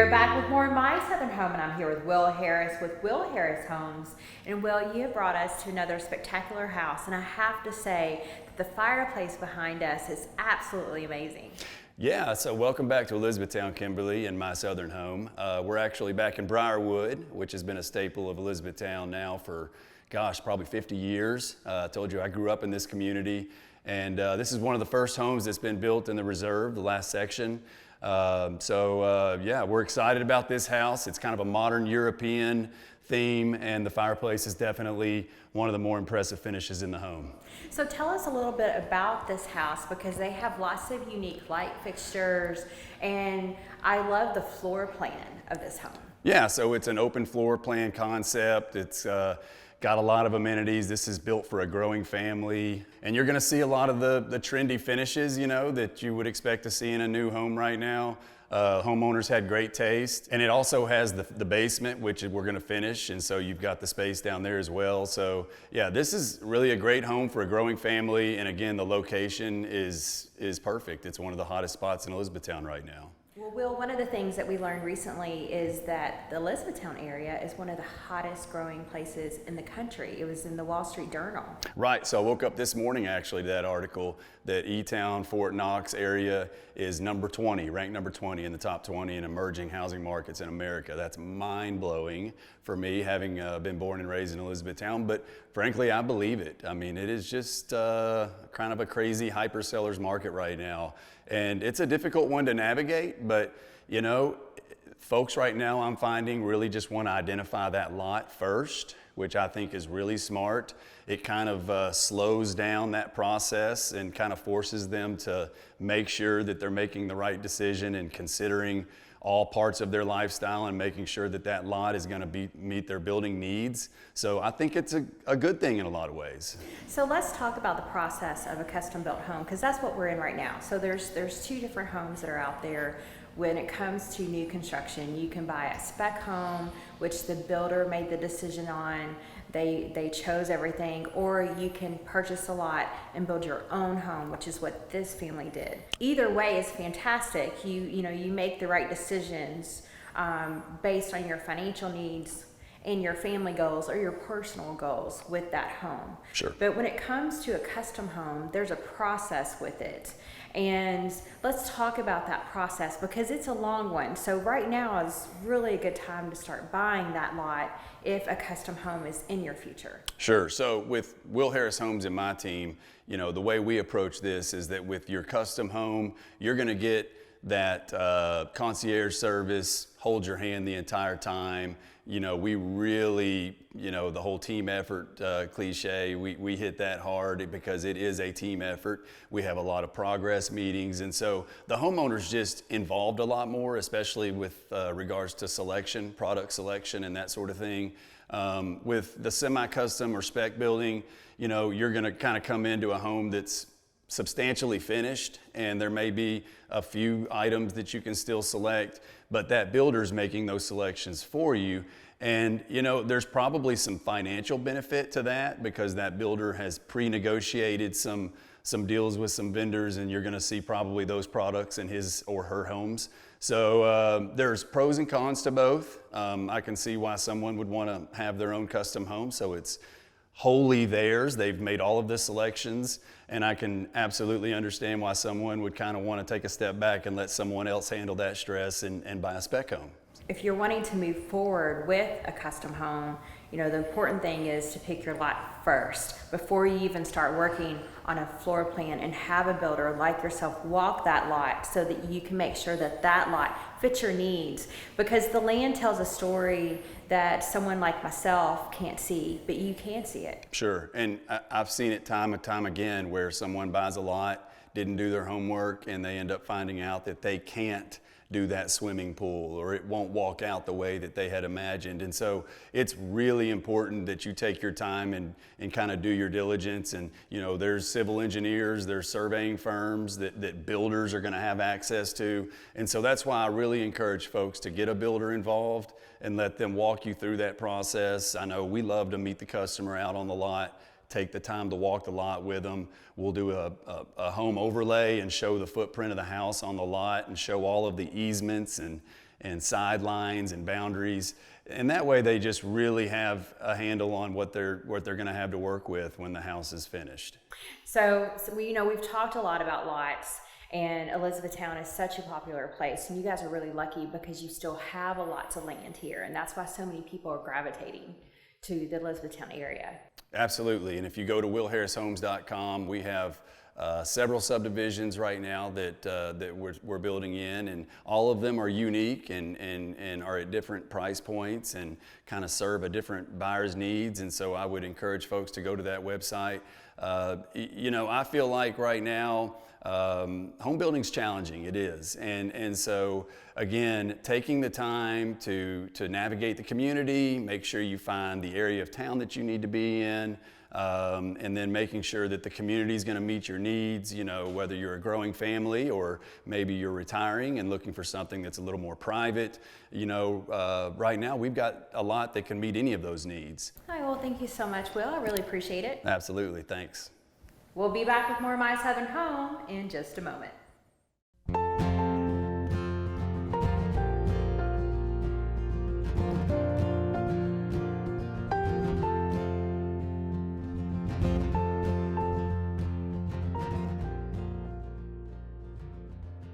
are back with more of My Southern Home, and I'm here with Will Harris with Will Harris Homes. And Will, you have brought us to another spectacular house, and I have to say that the fireplace behind us is absolutely amazing. Yeah, so welcome back to Elizabethtown, Kimberly, and My Southern Home. We're actually back in Briarwood, which has been a staple of Elizabethtown now for, gosh, probably 50 years. I told you I grew up in this community, and this is one of the first homes that's been built in the reserve, the last section. Yeah, we're excited about this house. It's kind of a modern European theme, and the fireplace is definitely one of the more impressive finishes in the home. So tell us a little bit about this house, because they have lots of unique light fixtures, and I love the floor plan of this home. Yeah, so it's an open floor plan concept. It's got a lot of amenities. This is built for a growing family, and you're gonna see a lot of the trendy finishes, you know, that you would expect to see in a new home right now. Homeowners had great taste, and it also has the basement, which we're gonna finish, and so you've got the space down there as well. So yeah, this is really a great home for a growing family, and again, the location is perfect. It's one of the hottest spots in Elizabethtown right now. Well, Will, one of the things that we learned recently is that the Elizabethtown area is one of the hottest growing places in the country. It was in the Wall Street Journal. Right, so I woke up this morning actually to that article that E-Town, Fort Knox area is number 20, ranked number 20 in the top 20 in emerging housing markets in America. That's mind-blowing for me, having been born and raised in Elizabethtown, but frankly, I believe it. I mean, it is just kind of a crazy hyper-sellers market right now, and it's a difficult one to navigate, but you know, folks right now I'm finding really just want to identify that lot first, which I think is really smart. It kind of slows down that process and kind of forces them to make sure that they're making the right decision and considering all parts of their lifestyle and making sure that that lot is going to meet their building needs. So I think it's a good thing in a lot of ways. So let's talk about the process of a custom built home, because that's what we're in right now. So there's two different homes that are out there. When it comes to new construction, you can buy a spec home, which the builder made the decision on. They chose everything, or you can purchase a lot and build your own home, which is what this family did. Either way is fantastic. You make the right decisions based on your financial needs and your family goals or your personal goals with that home. Sure. But when it comes to a custom home, there's a process with it. And let's talk about that process, because it's a long one. So right now is really a good time to start buying that lot if a custom home is in your future. Sure. So with Will Harris Homes and my team, you know, the way we approach this is that with your custom home, you're going to get that concierge service, hold your hand the entire time. You know, we really, you know, the whole team effort cliche, we hit that hard because it is a team effort. We have a lot of progress meetings, and so the homeowner's just involved a lot more, especially with regards to selection, product selection, and that sort of thing. With the semi-custom or spec building, you know, you're gonna kind of come into a home that's substantially finished, and there may be a few items that you can still select, but that builder's making those selections for you. And you know, there's probably some financial benefit to that because that builder has pre-negotiated some deals with some vendors, and you're gonna see probably those products in his or her homes. So there's pros and cons to both. I can see why someone would wanna have their own custom home, so it's wholly theirs. They've made all of the selections, and I can absolutely understand why someone would kind of want to take a step back and let someone else handle that stress and buy a spec home. If you're wanting to move forward with a custom home, you know, the important thing is to pick your lot first before you even start working on a floor plan, and have a builder like yourself walk that lot so that you can make sure that that lot fits your needs, because the land tells a story that someone like myself can't see, but you can see it. Sure, and I've seen it time and time again where someone buys a lot, didn't do their homework, and they end up finding out that they can't do that swimming pool, or it won't walk out the way that they had imagined. And so it's really important that you take your time and kind of do your diligence. And you know, there's civil engineers, there's surveying firms that builders are gonna have access to. And so that's why I really encourage folks to get a builder involved and let them walk you through that process. I know we love to meet the customer out on the lot, take the time to walk the lot with them. We'll do a home overlay and show the footprint of the house on the lot and show all of the easements and and sidelines and boundaries. And that way they just really have a handle on what they're going to have to work with when the house is finished. So we've talked a lot about lots, and Elizabethtown is such a popular place, and you guys are really lucky because you still have a lot to land here, and that's why so many people are gravitating to the Elizabethtown area. Absolutely, and if you go to willharrishomes.com, we have several subdivisions right now that we're building in, and all of them are unique and are at different price points and kind of serve a different buyer's needs. And so I would encourage folks to go to that website. I feel like right now home building's challenging. It is, and so again, taking the time to navigate the community, make sure you find the area of town that you need to be in. And then making sure that the community is going to meet your needs, whether you're a growing family or maybe you're retiring and looking for something that's a little more private. Right now we've got a lot that can meet any of those needs. All right, well, thank you so much, Will. I really appreciate it. Absolutely, thanks. We'll be back with more of My Southern Home in just a moment.